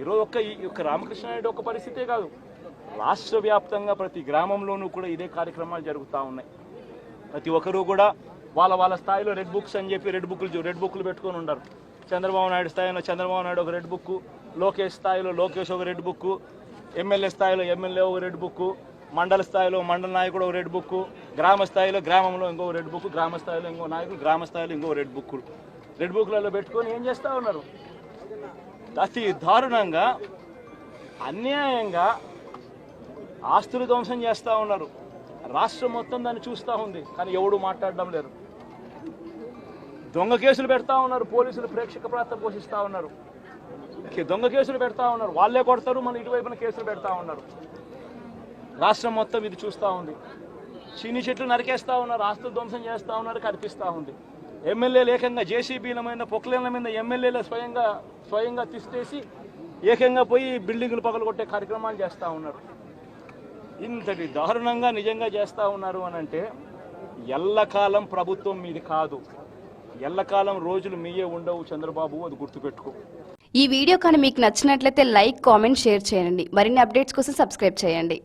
ఈరోజు ఈ యొక్క రామకృష్ణారెడ్డి ఒక పరిస్థితే కాదు, రాష్ట్ర వ్యాప్తంగా ప్రతి గ్రామంలోనూ కూడా ఇదే కార్యక్రమాలు జరుగుతూ ఉన్నాయి. ప్రతి ఒక్కరూ కూడా వాళ్ళ స్థాయిలో రెడ్ బుక్స్ అని చెప్పి రెడ్ బుక్లు పెట్టుకొని ఉంటారు. చంద్రబాబు నాయుడు స్థాయిలో చంద్రబాబు నాయుడు ఒక రెడ్ బుక్, లోకేష్ స్థాయిలో లోకేష్ ఒక రెడ్ బుక్, ఎమ్మెల్యే స్థాయిలో ఎమ్మెల్యే ఒక రెడ్ బుక్, మండల స్థాయిలో మండల నాయకుడు ఒక రెడ్ బుక్, గ్రామ స్థాయిలో గ్రామంలో ఇంకో రెడ్ బుక్, గ్రామ స్థాయిలో ఇంకో నాయకుడు, గ్రామ స్థాయిలో ఇంకో రెడ్ బుక్లలో పెట్టుకొని ఏం చేస్తూ ఉన్నారు? అతి దారుణంగా అన్యాయంగా ఆస్తులు ధ్వంసం చేస్తూ ఉన్నారు. రాష్ట్రం మొత్తం దాన్ని చూస్తూ ఉంది, కానీ ఎవడు మాట్లాడడం లేరు. దొంగ కేసులు పెడతా ఉన్నారు, పోలీసులు ప్రేక్షక పాత్ర పోషిస్తూ ఉన్నారు. దొంగ కేసులు పెడతా ఉన్నారు, వాళ్ళే కొడతారు, మన ఇటువైపున కేసులు పెడతా ఉన్నారు. రాష్ట్రం మొత్తం ఇది చూస్తూ ఉంది. చీని చెట్లు నరికేస్తూ ఉన్నారు, ఆస్తులు ధ్వంసం చేస్తూ ఉన్నారు, కనిపిస్తూ ఉంది. ఎమ్మెల్యేలు ఏకంగా జేసీబీల మీద పొక్లేన్ల మీద ఎమ్మెల్యేలు స్వయంగా తీసేసి ఏకంగా పోయి బిల్డింగులు పగలగొట్టే కార్యక్రమాలు చేస్తూ ఉన్నారు. ఇంతటి దారుణంగా నిజంగా చేస్తూ ఉన్నారు అని అంటే ఎల్లకాలం ప్రభుత్వం మీది కాదు, ఎల్లకాలం రోజులు మీయే ఉండవు చంద్రబాబు, అది గుర్తుపెట్టుకో. ఈ వీడియో కానీ మీకు నచ్చినట్లయితే లైక్, కామెంట్, షేర్ చేయండి. మరిన్ని అప్డేట్స్ కోసం సబ్స్క్రైబ్ చేయండి.